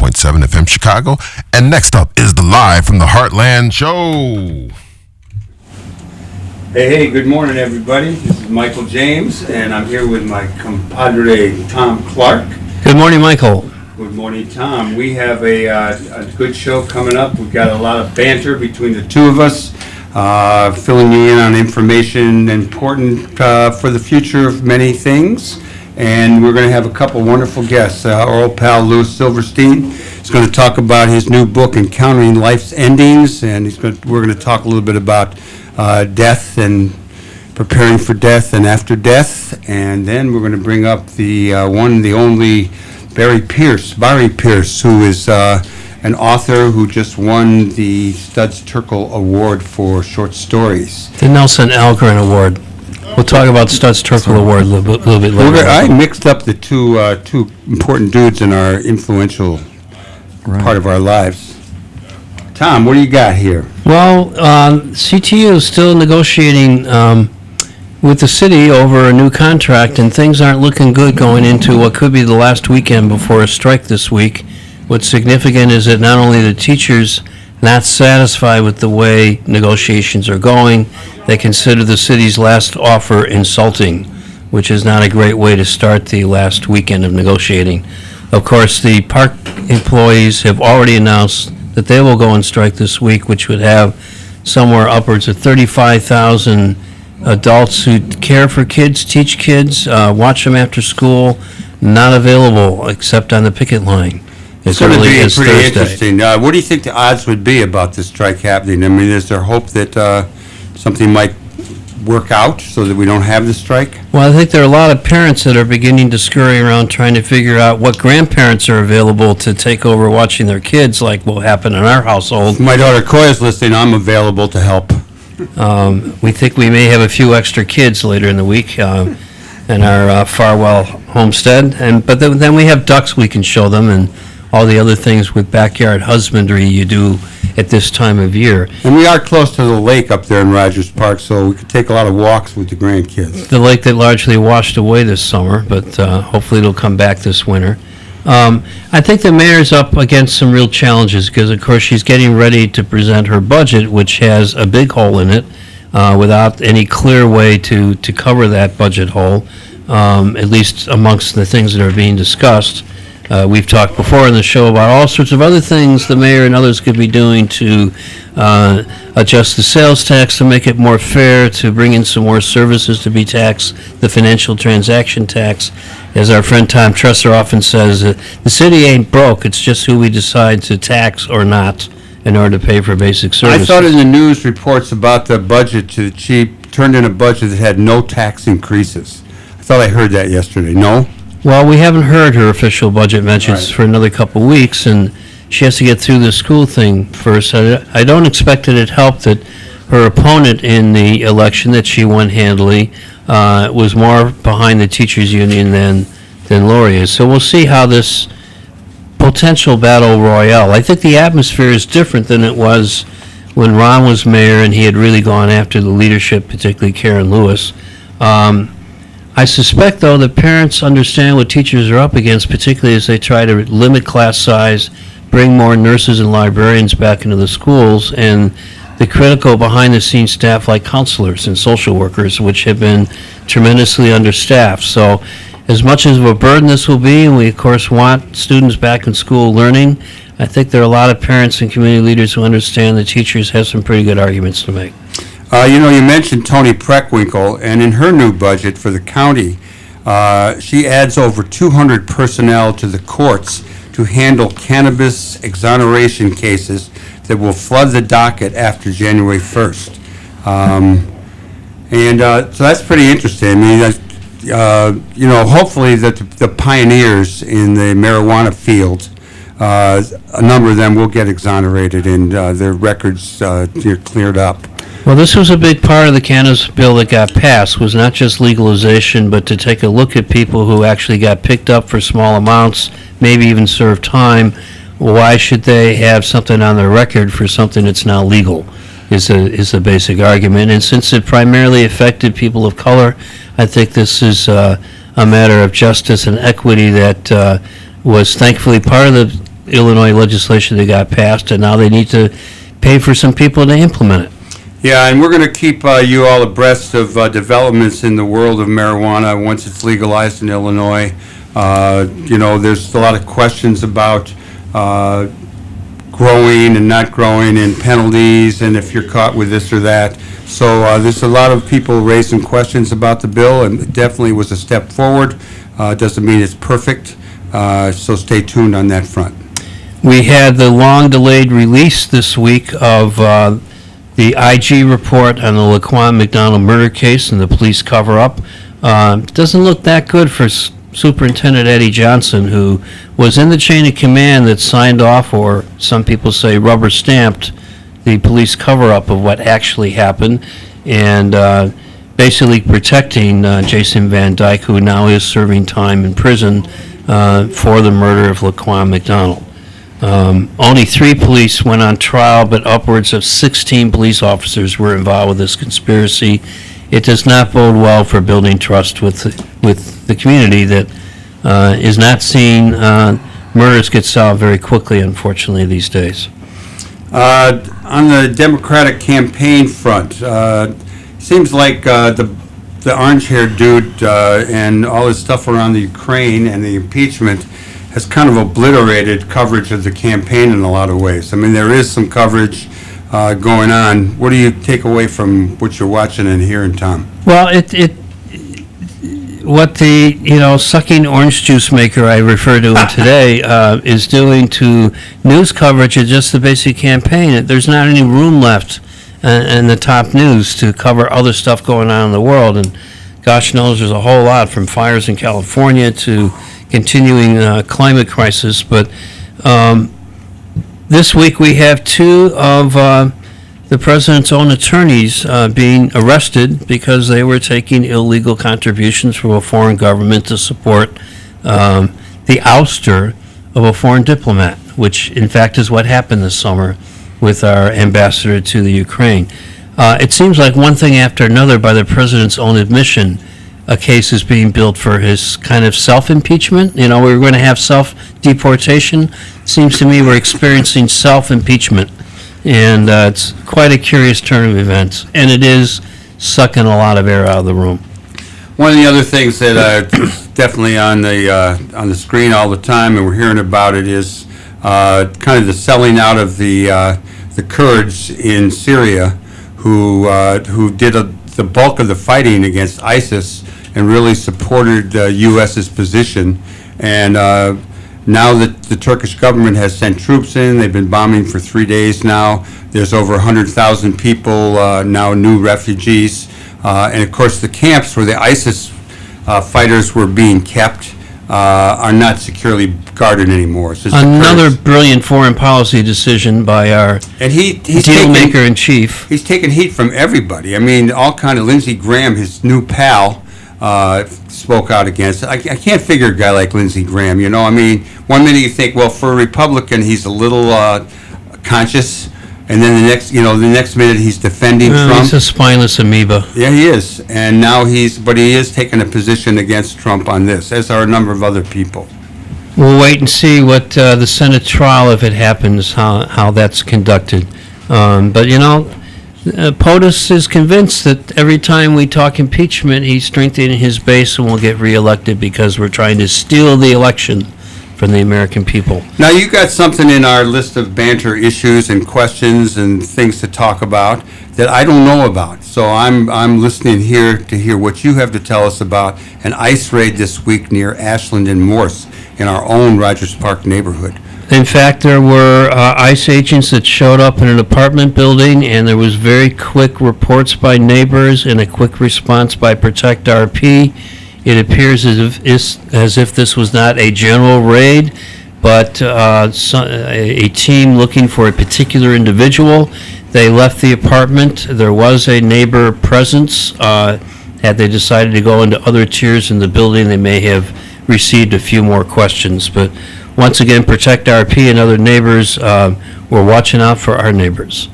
106.7 FM Chicago. And next up is the Live from the HeartLand show. Hey, good morning, everybody. This is Michael James, and I'm here with my compadre, Tom Clark. Good morning, Michael. Good morning, Tom. We have a good show coming up. We've got a lot of banter between the two of us, filling you in on information important for the future of many things. And we're going to have a couple wonderful guests. Our old pal, Silverstein, is going to talk about his new book, Encountering Life's Endings, and we're going to talk a little bit about death and preparing for death and after death. And then we're going to bring up the one, the only Barry Pierce, who is an author who just won the Studs Terkel Award for short stories. The Nelson Algren Award. We'll talk about Studs Terkel Award a little bit later. I mixed up the two important dudes in our influential part of our lives. Tom, what do you got here? Well, CTU is still negotiating with the city over a new contract, and things aren't looking good going into what could be the last weekend before a strike this week. What's significant is that not only the teachers not satisfied with the way negotiations are going, they consider the city's last offer insulting, which is not a great way to start the last weekend of negotiating. Of course, the park employees have already announced that they will go on strike this week, which would have somewhere upwards of 35,000 adults who care for kids, teach kids, watch them after school, not available except on the picket line. It's going to be pretty interesting. What do you think the odds would be about this strike happening? I mean, is there hope that something might work out so that we don't have the strike? Well, I think there are a lot of parents that are beginning to scurry around trying to figure out what grandparents are available to take over watching their kids, like will happen in our household. My daughter Koya's listening. I'm available to help. We think we may have a few extra kids later in the week in our Farwell homestead, but then we have ducks we can show them and all the other things with backyard husbandry you do at this time of year. And we are close to the lake up there in Rogers Park, so we could take a lot of walks with the grandkids. The lake that largely washed away this summer, but hopefully it'll come back this winter. I think the mayor's up against some real challenges because, of course, she's getting ready to present her budget, which has a big hole in it, without any clear way to cover that budget hole, at least amongst the things that are being discussed. We've talked before on the show about all sorts of other things the mayor and others could be doing to adjust the sales tax to make it more fair, to bring in some more services to be taxed, the financial transaction tax. As our friend Tom Tresser often says, the city ain't broke, it's just who we decide to tax or not in order to pay for basic services. I thought in the news reports about the budget to the chief turned in a budget that had no tax increases. I thought I heard that yesterday. No? Well, we haven't heard her official budget mentions for another couple of weeks, and she has to get through the school thing first. I don't expect that it helped that her opponent in the election that she won handily was more behind the teachers union than Lori is. So we'll see how this potential battle royale. I think the atmosphere is different than it was when Ron was mayor and he had really gone after the leadership, particularly Karen Lewis. I suspect, though, that parents understand what teachers are up against, particularly as they try to limit class size, bring more nurses and librarians back into the schools, and the critical behind-the-scenes staff like counselors and social workers, which have been tremendously understaffed. So as much as of a burden this will be, and we, of course, want students back in school learning, I think there are a lot of parents and community leaders who understand that teachers have some pretty good arguments to make. You mentioned Toni Preckwinkle, and in her new budget for the county, she adds over 200 personnel to the courts to handle cannabis exoneration cases that will flood the docket after January 1st. So that's pretty interesting. I mean, hopefully that the pioneers in the marijuana field, a number of them will get exonerated and their records cleared up. Well, this was a big part of the cannabis bill that got passed, was not just legalization, but to take a look at people who actually got picked up for small amounts, maybe even served time. Why should they have something on their record for something that's now legal, is the basic argument. And since it primarily affected people of color, I think this is a matter of justice and equity that was thankfully part of the Illinois legislation that got passed, and now they need to pay for some people to implement it. Yeah, and we're going to keep you all abreast of developments in the world of marijuana once it's legalized in Illinois. There's a lot of questions about growing and not growing and penalties and if you're caught with this or that. So there's a lot of people raising questions about the bill, and it definitely was a step forward. Doesn't mean it's perfect, so stay tuned on that front. We had the long-delayed release this week of the IG report on the Laquan McDonald murder case and the police cover-up. Doesn't look that good for Superintendent Eddie Johnson, who was in the chain of command that signed off, or some people say rubber-stamped, the police cover-up of what actually happened, and basically protecting Jason Van Dyke, who now is serving time in prison for the murder of Laquan McDonald. Only 3 police went on trial, but upwards of 16 police officers were involved with this conspiracy. It does not bode well for building trust with the community that is not seeing murders get solved very quickly, unfortunately, these days. On the Democratic campaign front, seems like the orange-haired dude and all his stuff around the Ukraine and the impeachment has kind of obliterated coverage of the campaign in a lot of ways. I mean, there is some coverage going on. What do you take away from what you're watching and hearing, Tom? Well, what the sucking orange juice maker I refer to him today is doing to news coverage of just the basic campaign. There's not any room left in the top news to cover other stuff going on in the world, and gosh knows there's a whole lot, from fires in California to continuing climate crisis. But this week we have 2 of the president's own attorneys being arrested because they were taking illegal contributions from a foreign government to support the ouster of a foreign diplomat, which in fact is what happened this summer with our ambassador to the Ukraine. It seems like one thing after another, by the president's own admission, a case is being built for his kind of self-impeachment. We were going to have self-deportation. Seems to me we're experiencing self-impeachment. And it's quite a curious turn of events. And it is sucking a lot of air out of the room. One of the other things that is definitely on the screen all the time, and we're hearing about it, is kind of the selling out of the Kurds in Syria, who did the bulk of the fighting against ISIS and really supported the U.S.'s position. And now that the Turkish government has sent troops in, they've been bombing for 3 days now. There's over 100,000 people now, new refugees. And of course, the camps where the ISIS fighters were being kept are not securely guarded anymore. So another brilliant foreign policy decision by our deal maker in chief. He's taken heat from everybody. I mean, all kind of Lindsey Graham, his new pal, spoke out against it. I can't figure a guy like Lindsey Graham. I mean, one minute you think, well, for a Republican, he's a little conscious, and then the next minute he's defending Trump. He's a spineless amoeba. Yeah, he is, and now he is taking a position against Trump on this, as are a number of other people. We'll wait and see what the Senate trial, if it happens, how that's conducted. But POTUS is convinced that every time we talk impeachment, he's strengthening his base and will get reelected because we're trying to steal the election from the American people. Now, you got something in our list of banter issues and questions and things to talk about that I don't know about. So I'm listening here to hear what you have to tell us about an ICE raid this week near Ashland and Morse in our own Rogers Park neighborhood. In fact, there were ICE agents that showed up in an apartment building, and there was very quick reports by neighbors and a quick response by Protect RP. It appears as if this was not a general raid, but a team looking for a particular individual. They left the apartment. There was a neighbor presence. Had they decided to go into other tiers in the building, they may have received a few more questions. But once again, Protect RP and other neighbors, we're watching out for our neighbors.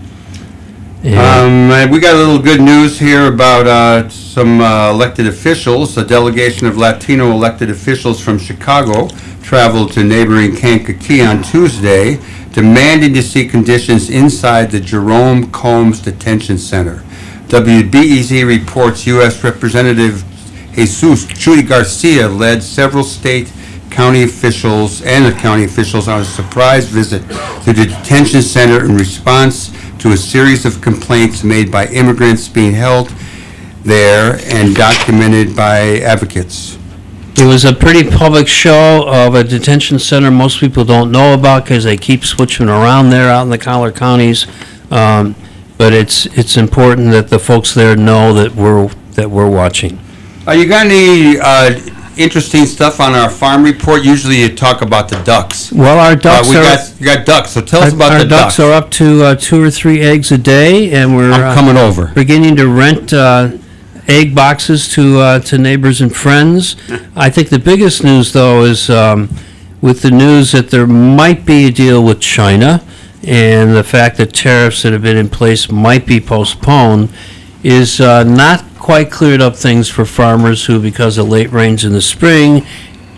And We got a little good news here about some elected officials. A delegation of Latino elected officials from Chicago traveled to neighboring Kankakee on Tuesday, demanding to see conditions inside the Jerome Combs Detention Center. WBEZ reports U.S. Representative Jesus Chuy Garcia led several state county officials on a surprise visit to the detention center in response to a series of complaints made by immigrants being held there and documented by advocates. it was a pretty public show of a detention center most people don't know about because they keep switching around there out in the collar counties. But it's important that the folks there know that we're watching. You got any interesting stuff on our farm report? Usually you talk about the ducks. Well, our ducks you got ducks, so tell us about our the ducks. are up to 2 or 3 eggs a day, and we're I'm coming over. beginning to rent egg boxes to neighbors and friends. I think the biggest news, though, is with the news that there might be a deal with China, and the fact that tariffs that have been in place might be postponed, is not quite cleared up things for farmers who, because of late rains in the spring,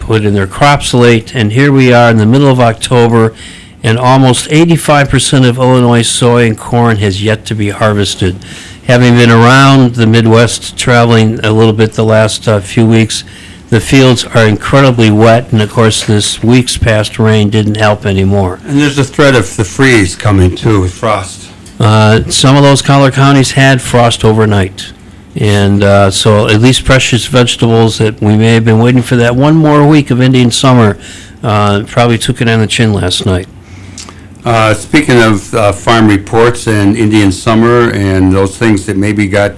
put in their crops late, and here we are in the middle of October, and almost 85% of Illinois soy and corn has yet to be harvested. Having been around the Midwest, traveling a little bit the last few weeks, the fields are incredibly wet, and of course this week's past rain didn't help anymore. And there's a threat of the freeze coming too with frost. Some of those collar counties had frost overnight. And so at least precious vegetables that we may have been waiting for that one more week of Indian summer probably took it on the chin last night. Speaking of farm reports and Indian summer and those things that maybe got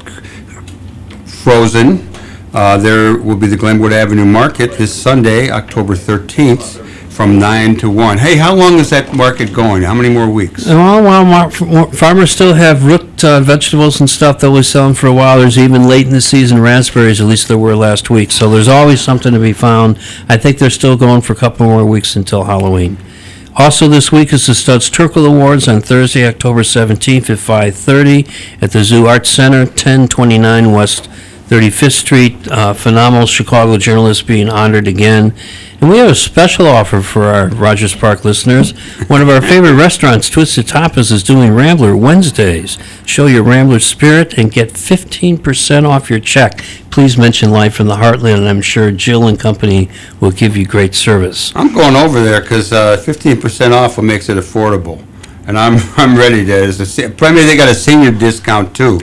frozen, there will be the Glenwood Avenue Market this Sunday, October 13th, from 9 to 1. Hey, how long is that market going? How many more weeks? Well, farmers still have root vegetables and stuff that we're selling for a while. There's even late in the season raspberries, at least there were last week. So there's always something to be found. I think they're still going for a couple more weeks until Halloween. Also this week is the Studs Turkle Awards on Thursday, October 17th at 5:30 at the Zoo Arts Center, 1029 West 35th Street. Phenomenal Chicago journalists being honored again. And we have a special offer for our Rogers Park listeners. One of our favorite restaurants, Twisted Tapas, is doing Rambler Wednesdays. Show your Rambler spirit and get 15% off your check. Please mention Live from the Heartland, and I'm sure Jill and company will give you great service. I'm going over there because 15% off will makes it affordable. And I'm ready to. Probably they got a senior discount too.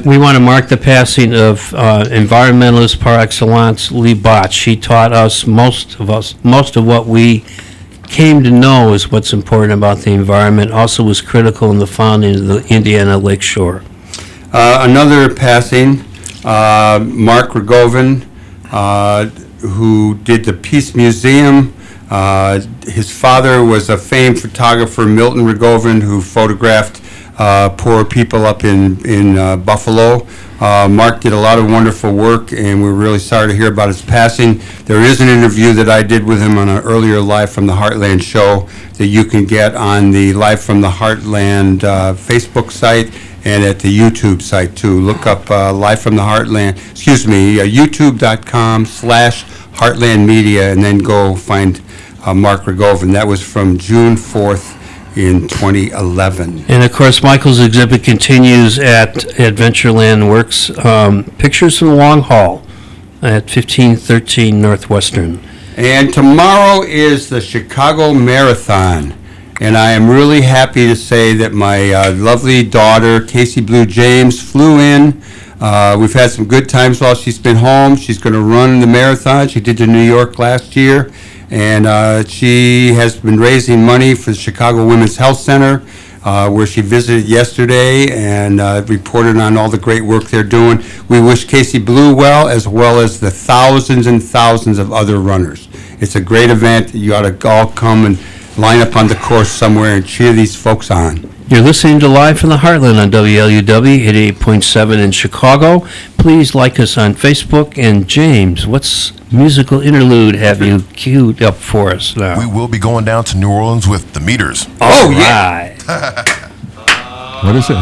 We want to mark the passing of environmentalist par excellence, Lee Botch. He taught us, most of what we came to know is what's important about the environment. Also was critical in the founding of the Indiana Lakeshore. Another passing, Mark Rogovin, who did the Peace Museum. His father was a famed photographer, Milton Rogovin, who photographed poor people up in Buffalo. Mark did a lot of wonderful work, and we're really sorry to hear about his passing. There is an interview that I did with him on an earlier Live from the Heartland show that you can get on the Live from the Heartland Facebook site and at the YouTube site too. Look up Live from the Heartland, youtube.com/Heartland Media, and then go find Mark Rogovin. That was from June 4th. In 2011. And of course, Michael's exhibit continues at Adventureland Works, Pictures from the Long Haul at 1513 Northwestern. And tomorrow is the Chicago Marathon. And I am really happy to say that my lovely daughter, Casey Blue James, flew in. We've had some good times while she's been home. She's going to run the marathon. She did to New York last year. And she has been raising money for the Chicago Women's Health Center, where she visited yesterday and reported on all the great work they're doing. We wish Casey Blue well as the thousands and thousands of other runners. It's a great event. You ought to all come and line up on the course somewhere and cheer these folks on. You're listening to Live from the Heartland on WLUW 88.7 in Chicago. Please like us on Facebook. And James, what's musical interlude have you queued up for us now? We will be going down to New Orleans with the Meters. Oh, yeah. Right. What is it?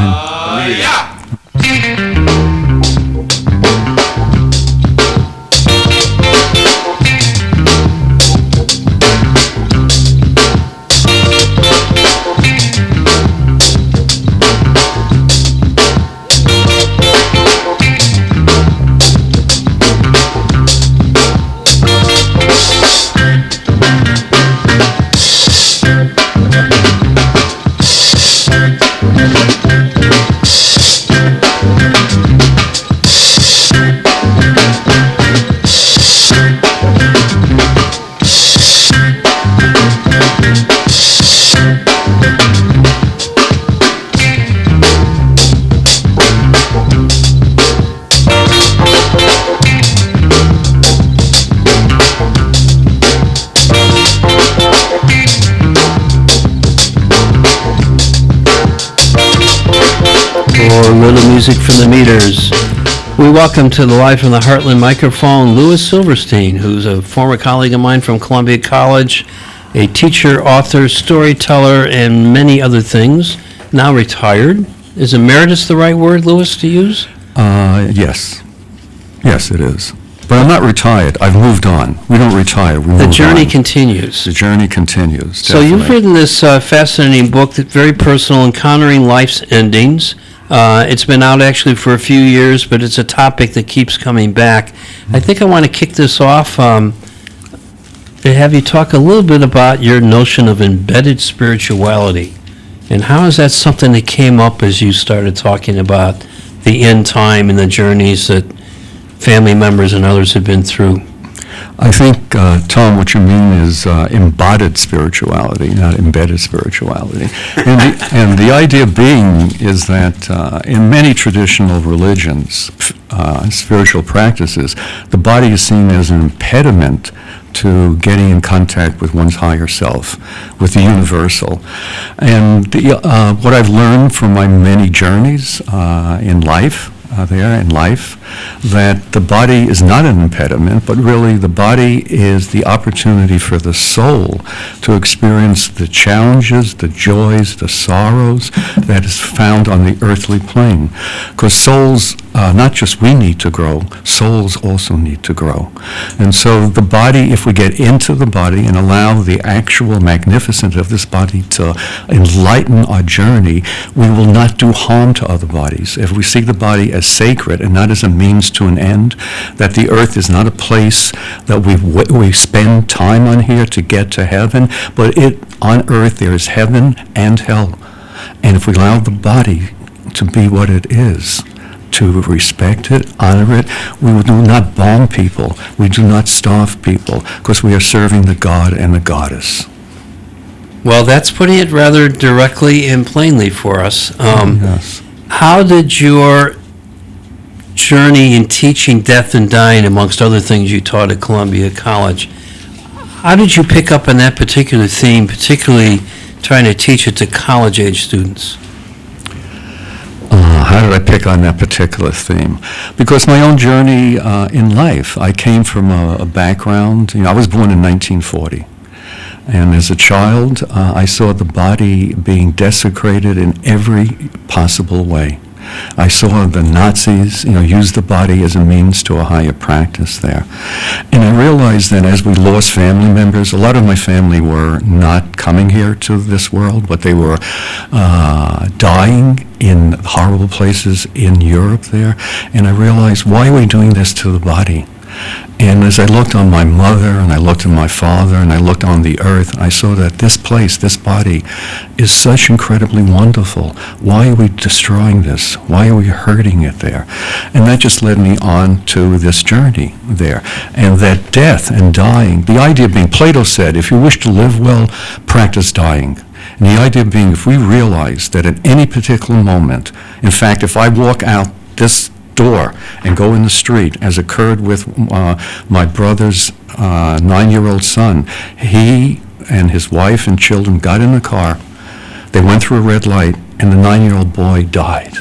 Little music from the meters. We welcome to the Live from the Heartland microphone Louis Silverstein, who's a former colleague of mine from Columbia College, a teacher, author, storyteller, and many other things, now retired. Is emeritus the right word, Louis, to use? Yes. Yes, it is. But I'm not retired. I've moved on. We don't retire. We move on. The journey continues. The journey continues, So you've definitely. written this fascinating book that's very personal, Encountering Life's Endings. It's been out actually for a few years, but it's a topic that keeps coming back. I think I want to kick this off, have you talk a little bit about your notion of embedded spirituality, and how is that something that came up as you started talking about the end time and the journeys that family members and others have been through? I think, Tom, what you mean is embodied spirituality, not embedded spirituality. And the idea being is that in many traditional religions, spiritual practices, the body is seen as an impediment to getting in contact with one's higher self, with the universal. And what I've learned from my many journeys in life, that the body is not an impediment, but really the body is the opportunity for the soul to experience the challenges, the joys, the sorrows that is found on the earthly plane. Because souls, not just we need to grow, souls also need to grow. And so the body, if we get into the body and allow the actual magnificence of this body to enlighten our journey, we will not do harm to other bodies. If we see the body as sacred and not as a means to an end, that the earth is not a place that we spend time on here to get to heaven, but on earth there is heaven and hell. And if we allow the body to be what it is, to respect it, honor it, we do not bomb people, we do not starve people, because we are serving the God and the Goddess. Well, that's putting it rather directly and plainly for us. Yes. How did your journey in teaching death and dying, amongst other things you taught at Columbia College, how did you pick up on that particular theme, particularly trying to teach it to college-age students? How did I pick on that particular theme? Because my own journey in life, I came from a background, I was born in 1940. And as a child, I saw the body being desecrated in every possible way. I saw the Nazis, use the body as a means to a higher practice there. And I realized that as we lost family members, a lot of my family were not coming here to this world, but they were dying in horrible places in Europe there. And I realized, why are we doing this to the body? And as I looked on my mother, and I looked at my father, and I looked on the earth, I saw that this place, this body, is such incredibly wonderful. Why are we destroying this? Why are we hurting it there? And that just led me on to this journey there. And that death and dying, the idea being, Plato said, if you wish to live well, practice dying. And the idea being, if we realize that at any particular moment, in fact, if I walk out this door and go in the street, as occurred with my brother's 9-year-old son. He and his wife and children got in the car, they went through a red light, and the 9-year-old boy died.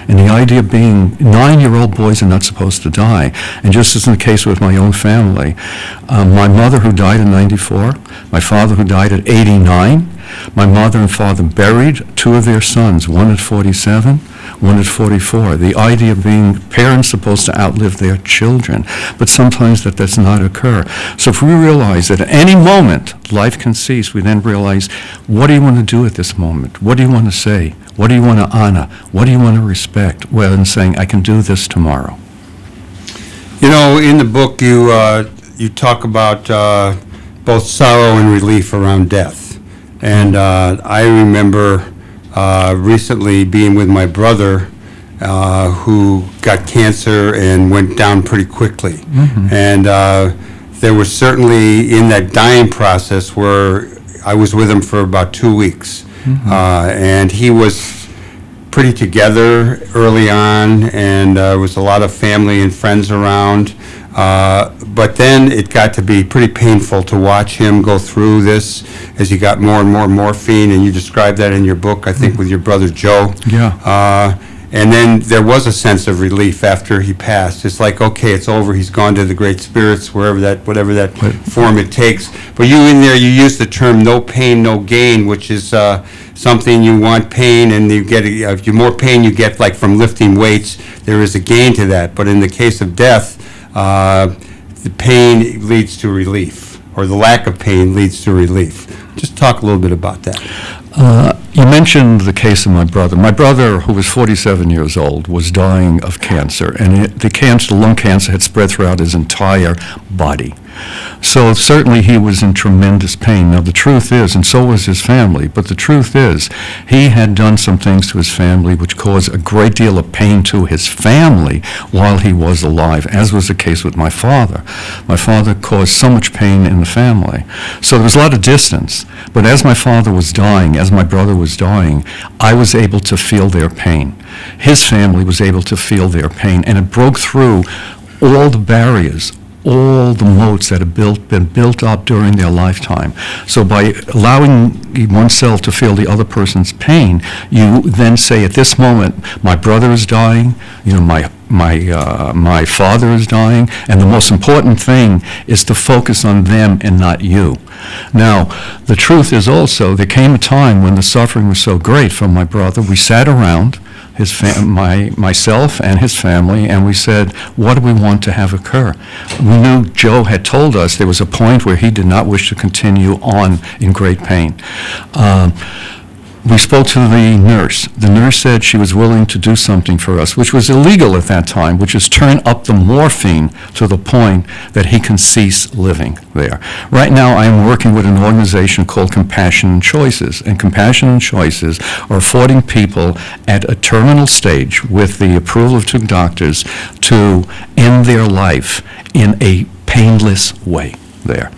And the idea being, 9-year-old boys are not supposed to die. And just as in the case with my own family, my mother who died in 94, my father who died at 89, my mother and father buried 2 of their sons, one at 47, one at 44. The idea of being parents supposed to outlive their children, but sometimes that does not occur. So if we realize that at any moment life can cease, we then realize, what do you want to do at this moment? What do you want to say? What do you want to honor? What do you want to respect? Rather than saying, I can do this tomorrow. You know, in the book, you talk about both sorrow and relief around death. And I remember recently being with my brother who got cancer and went down pretty quickly. And there was certainly in that dying process where I was with him for about 2 weeks. And he was pretty together early on, and there was a lot of family and friends around. But then it got to be pretty painful to watch him go through this as he got more and more morphine, and you described that in your book, I think, with your brother Joe. Yeah. And then there was a sense of relief after he passed. It's like, okay, it's over. He's gone to the great spirits, whatever that form it takes. But you in there, you use the term "no pain, no gain," which is something you want pain, and you get the more pain you get, like from lifting weights, there is a gain to that. But in the case of death, the pain leads to relief, or the lack of pain leads to relief. Just talk a little bit about that. You mentioned the case of my brother. My brother, who was 47 years old, was dying of cancer, and the lung cancer had spread throughout his entire body. So certainly he was in tremendous pain. Now the truth is, and so was his family, but the truth is, he had done some things to his family which caused a great deal of pain to his family while he was alive, as was the case with my father. My father caused so much pain in the family. So there was a lot of distance, but as my father was dying, as my brother was dying, I was able to feel their pain. His family was able to feel their pain, and it broke through all the barriers, all the moats that have been built up during their lifetime. So by allowing oneself to feel the other person's pain, you then say, at this moment, my brother is dying, my father is dying, and the most important thing is to focus on them and not you. Now, the truth is also, there came a time when the suffering was so great from my brother, we sat around, myself and his family, and we said, what do we want to have occur? We knew Joe had told us there was a point where he did not wish to continue on in great pain. We spoke to the nurse. The nurse said she was willing to do something for us, which was illegal at that time, which is turn up the morphine to the point that he can cease living there. Right now, I am working with an organization called Compassion and Choices, and Compassion and Choices are affording people at a terminal stage with the approval of 2 doctors to end their life in a painless way there.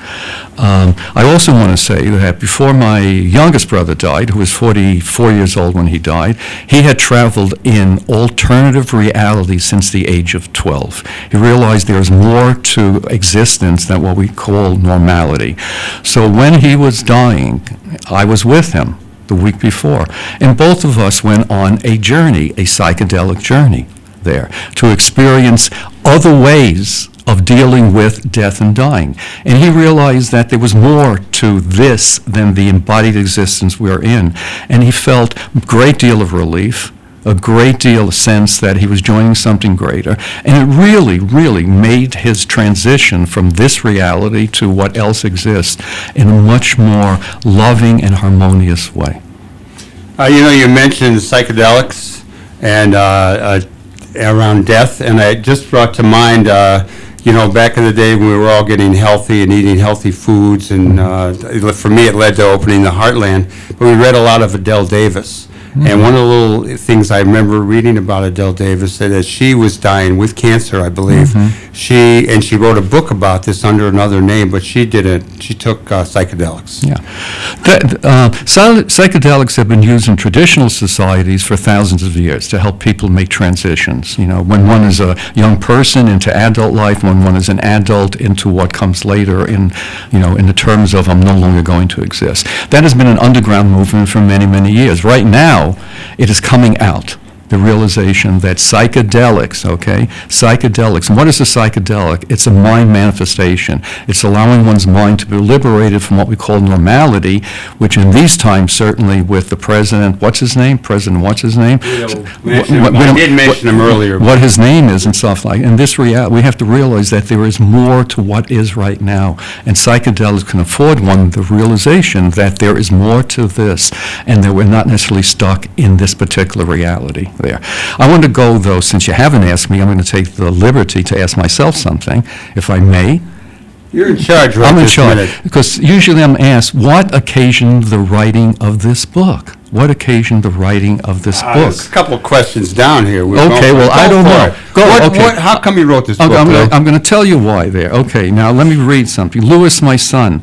I also want to say that before my youngest brother died, who was 44 years old when he died, he had traveled in alternative reality since the age of 12. He realized there was more to existence than what we call normality. So when he was dying, I was with him the week before, and both of us went on a journey, a psychedelic journey there, to experience other ways of dealing with death and dying. And he realized that there was more to this than the embodied existence we're in. And he felt a great deal of relief, a great deal of sense that he was joining something greater. And it really, really made his transition from this reality to what else exists in a much more loving and harmonious way. You mentioned psychedelics and around death, and it just brought to mind, back in the day when we were all getting healthy and eating healthy foods, and for me it led to opening the HeartLand, but we read a lot of Adele Davis. And one of the little things I remember reading about Adele Davis, that as she was dying with cancer, I believe, she wrote a book about this under another name, but she took psychedelics. Yeah. Psychedelics have been used in traditional societies for thousands of years to help people make transitions. When one is a young person into adult life, when one is an adult into what comes later in the terms of I'm no longer going to exist. That has been an underground movement for many, many years. Right now, it is coming out. the realization that psychedelics, okay, psychedelics, and what is a psychedelic? It's a mind manifestation. It's allowing one's mind to be liberated from what we call normality, which in these times, certainly with the president, what's his name? President, what's his name? I did mention him earlier. What his name is and stuff like, and this reality, we have to realize that there is more to what is right now, and psychedelics can afford one the realization that there is more to this, and that we're not necessarily stuck in this particular reality there. I want to go, though, since you haven't asked me, I'm going to take the liberty to ask myself something, if I may. You're in charge right I'm in this charge, minute. because usually I'm asked, what occasioned the writing of this book? What occasioned the writing of this book? There's a couple of questions down here. Okay, well, I don't know. How come you wrote this book? I'm going to tell you why there. Okay, now let me read something. Louis, my son,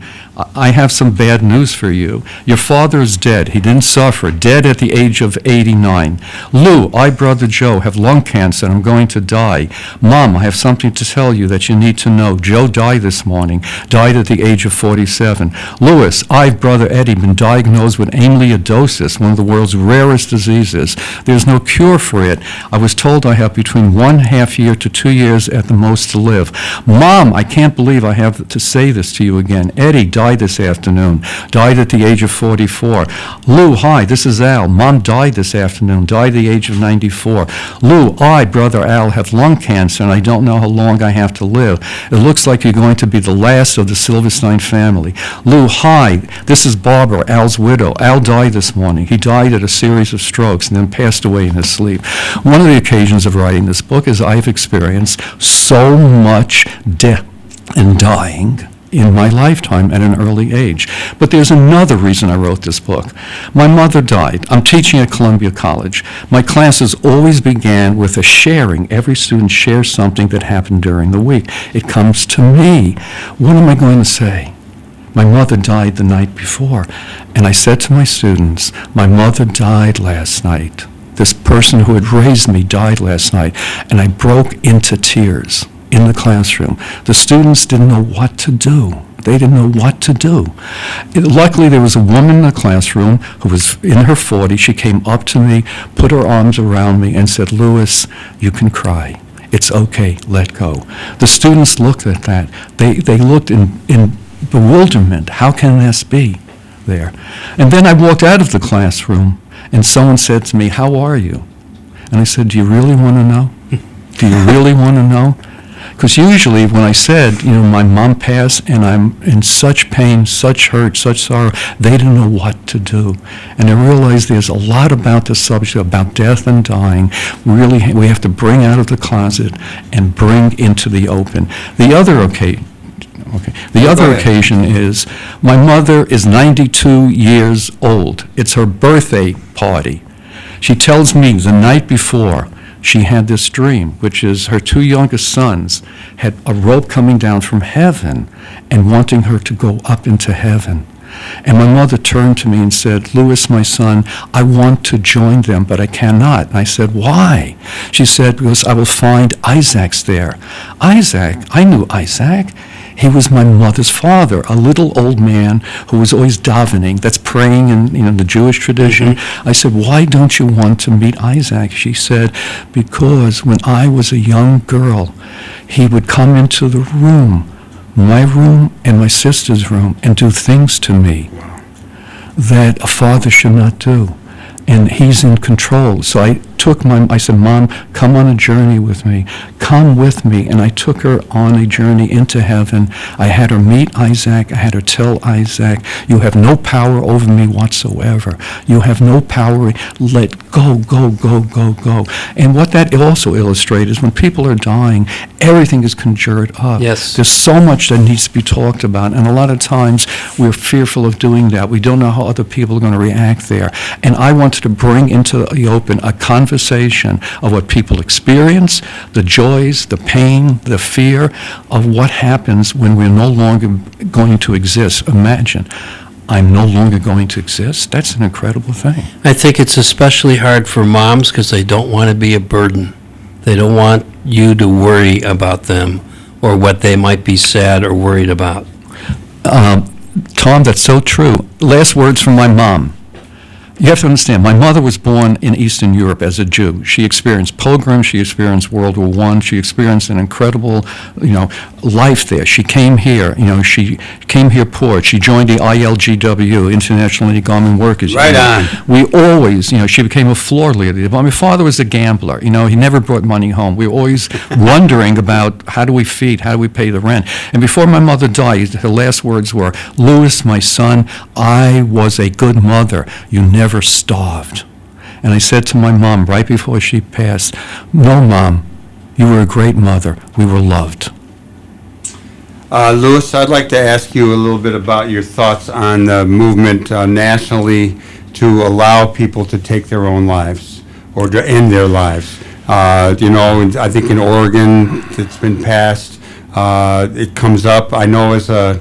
I have some bad news for you. Your father is dead. He didn't suffer. Dead at the age of 89. Lou, I, brother Joe, have lung cancer and I'm going to die. Mom, I have something to tell you that you need to know. Joe died this morning. Died at the age of 47. Louis, I, brother Eddie, been diagnosed with amyloidosis, one of the world's rarest diseases. There's no cure for it. I was told I have between 1.5 year to 2 years at the most to live. Mom, I can't believe I have to say this to you again. Eddie died this afternoon. Died at the age of 44. Lou, hi, this is Al. Mom died this afternoon. Died at the age of 94. Lou, I, brother Al, have lung cancer and I don't know how long I have to live. It looks like you're going to be the last of the Silverstein family. Lou, hi, this is Barbara, Al's widow. Al died this morning. He died at a series of strokes and then passed away in his sleep. One of the occasions of writing this book is I've experienced so much death and dying in my lifetime at an early age. But there's another reason I wrote this book. My mother died. I'm teaching at Columbia College. My classes always began with a sharing. Every student shares something that happened during the week. It comes to me. What am I going to say? My mother died the night before. And I said to my students, my mother died last night. This person who had raised me died last night. And I broke into tears in the classroom. The students didn't know what to do. They didn't know what to do. Luckily, there was a woman in the classroom who was in her 40s. She came up to me, put her arms around me, and said, Louis, you can cry. It's okay, let go. The students looked at that. They looked in bewilderment. How can this be there? And then I walked out of the classroom, and someone said to me, how are you? And I said, do you really want to know? Do you really want to know? Because usually when I said, my mom passed and I'm in such pain, such hurt, such sorrow, they didn't know what to do. And I realized there's a lot about this subject, about death and dying, really we have to bring out of the closet and bring into the open. The other occasion is my mother is 92 years old. It's her birthday party. She tells me the night before, she had this dream, which is her two youngest sons had a rope coming down from heaven and wanting her to go up into heaven. And my mother turned to me and said, Louis, my son, I want to join them, but I cannot. And I said, why? She said, because I will find Isaac's there. Isaac, I knew Isaac. He was my mother's father, a little old man who was always davening. That's praying in the Jewish tradition. Mm-hmm. I said, why don't you want to meet Isaac? She said, because when I was a young girl, he would come into the room, my room and my sister's room, and do things to me that a father should not do. And he's in control. So I said, Mom, come on a journey with me. Come with me. And I took her on a journey into heaven. I had her meet Isaac. I had her tell Isaac, you have no power over me whatsoever. You have no power. Let go, go, go, go, go. And what that also illustrates is when people are dying, everything is conjured up. Yes. There's so much that needs to be talked about. And a lot of times we're fearful of doing that. We don't know how other people are going to react there. And I wanted to bring into the open a conversation of what people experience, the joys, the pain, the fear of what happens when we're no longer going to exist. Imagine, I'm no longer going to exist. That's an incredible thing. I think it's especially hard for moms because they don't want to be a burden. They don't want you to worry about them or what they might be sad or worried about. Tom, that's so true. Last words from my mom. You have to understand, my mother was born in Eastern Europe as a Jew. She experienced pogroms, she experienced World War I, she experienced an incredible, life there. She came here, she came here poor. She joined the ILGW, International League of Garment Workers. Right on. We always, she became a floor leader. My father was a gambler, he never brought money home. We were always wondering about how do we feed, how do we pay the rent. And before my mother died, her last words were, "Louis, my son, I was a good mother. You never starved." And I said to my mom right before she passed, "No, Mom, you were a great mother. We were loved." Louis, I'd like to ask you a little bit about your thoughts on the movement nationally to allow people to take their own lives or to end their lives. I think in Oregon it's been passed. It comes up. I know as a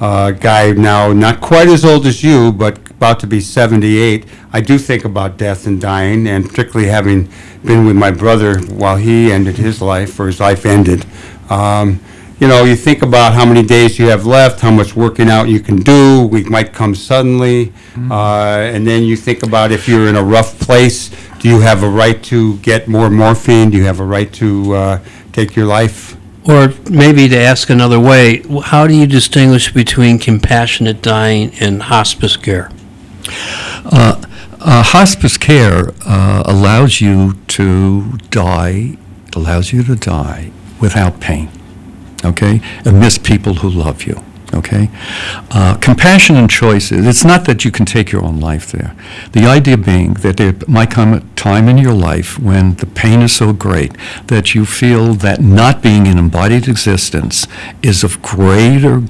guy now, not quite as old as you, but about to be 78, I do think about death and dying, and particularly having been with my brother while he ended his life, or his life ended. You think about how many days you have left, how much working out you can do. We might come suddenly, and then you think about if you're in a rough place, do you have a right to get more morphine? Do you have a right to take your life? Or maybe to ask another way, how do you distinguish between compassionate dying and hospice care? Hospice care allows you to die without pain, okay, amidst people who love you, okay? Compassion and choices, it's not that you can take your own life there. The idea being that there might come a time in your life when the pain is so great that you feel that not being in embodied existence is of greater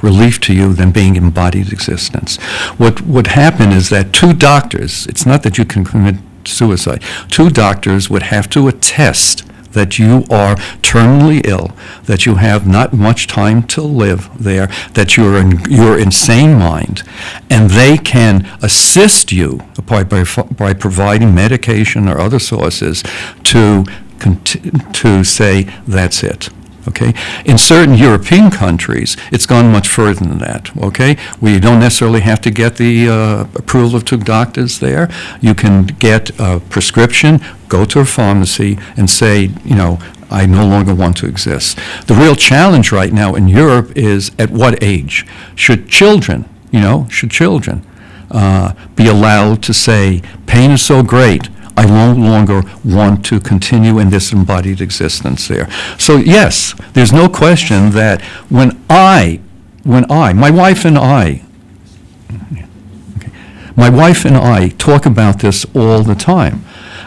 relief to you than being in embodied existence. What would happen is that two doctors, it's not that you can commit suicide, two doctors would have to attest that you are terminally ill, that you have not much time to live there, that you're in your insane mind, and they can assist you by providing medication or other sources to say that's it. Okay? In certain European countries, it's gone much further than that. Okay? We don't necessarily have to get the approval of two doctors there. You can get a prescription, go to a pharmacy, and say, I no longer want to exist. The real challenge right now in Europe is at what age should children be allowed to say, pain is so great, I no longer want to continue in this embodied existence there. So yes, there's no question that when my wife and I talk about this all the time,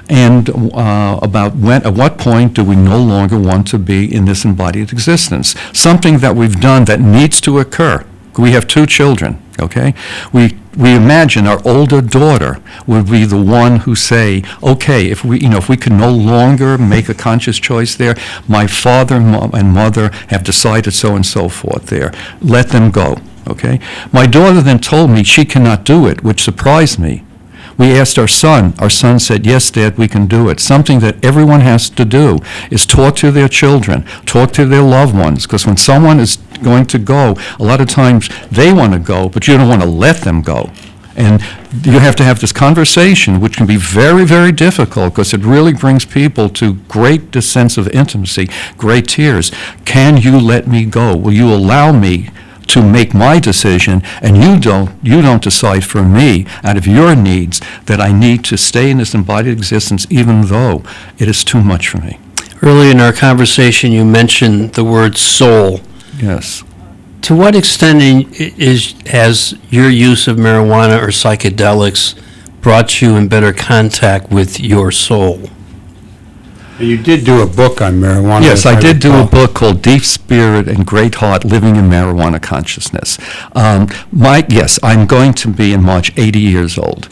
and about at what point do we no longer want to be in this embodied existence? Something that we've done that needs to occur. We have two children, okay? We imagine our older daughter would be the one who say, okay, if we can no longer make a conscious choice there, my father and mother have decided so and so forth there. Let them go, okay? My daughter then told me she cannot do it, which surprised me. We asked our son. Our son said, yes, Dad, we can do it. Something that everyone has to do is talk to their children, talk to their loved ones, because when someone is going to go, a lot of times they want to go, but you don't want to let them go. And you have to have this conversation, which can be very, very difficult, because it really brings people to great sense of intimacy, great tears. Can you let me go? Will you allow me to make my decision, and you don't decide for me out of your needs that I need to stay in this embodied existence even though it is too much for me. Early in our conversation, you mentioned the word soul. Yes. To what extent has your use of marijuana or psychedelics brought you in better contact with your soul? You did do a book on marijuana. Yes, I did do a book called Deep Spirit and Great Heart, Living in Marijuana Consciousness. Yes, I'm going to be in March 80 years old.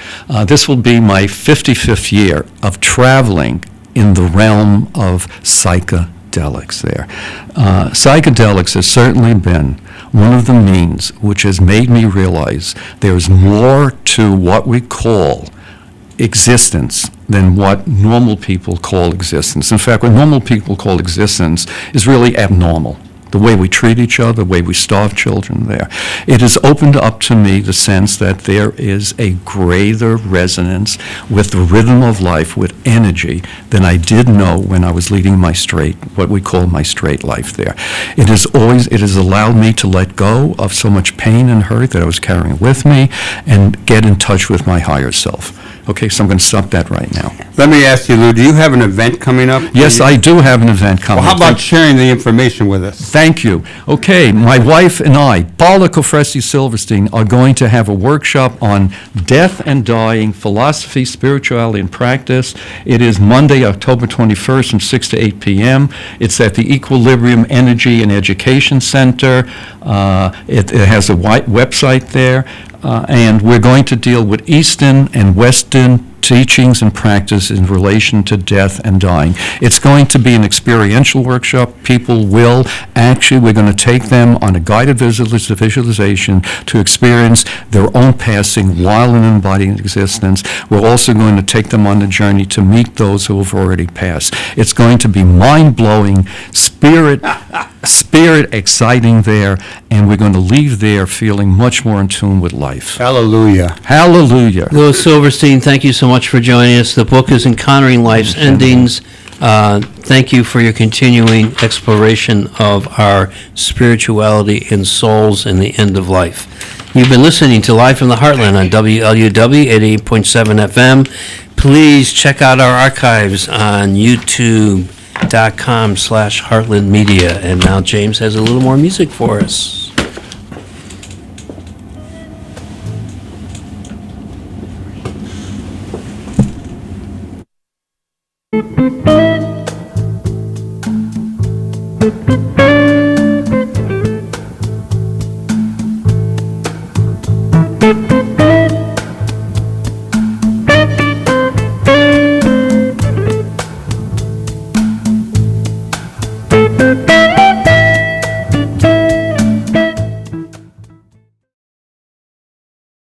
This will be my 55th year of traveling in the realm of psychedelics there. Psychedelics has certainly been one of the means which has made me realize there's more to what we call existence than what normal people call existence. In fact, what normal people call existence is really abnormal. the way we treat each other, the way we starve children there. It has opened up to me the sense that there is a greater resonance with the rhythm of life, with energy, than I did know when I was leading my what we call my straight life there. It has allowed me to let go of so much pain and hurt that I was carrying with me and get in touch with my higher self. Okay, so I'm going to stop that right now. Let me ask you, Lou, do you have an event coming up? Yes, I do have an event coming Well, up. how about sharing the information with us? Thank you. Okay, my wife and I, Paula Cofresi Silverstein, are going to have a workshop on death and dying, philosophy, spirituality, and practice. It is Monday, October 21st from 6 to 8 p.m. It's at the Equilibrium Energy and Education Center. It has a website there, and we're going to deal with Eastern and Western teachings and practice in relation to death and dying. It's going to be an experiential workshop. People will we're going to take them on a guided visualization to experience their own passing while in embodied existence. We're also going to take them on the journey to meet those who have already passed. It's going to be mind-blowing, spirit exciting there, and we're going to leave there feeling much more in tune with life. Hallelujah. Hallelujah. Louis Silverstein, thank you so much for joining us. The book is Encountering Life's Endings. Thank you for your continuing exploration of our spirituality and souls and the end of life. You've been listening to Live from the Heartland on WLUW 88.7 FM. Please check out our archives on youtube.com/Heartland Media. And now James has a little more music for us. Thank you.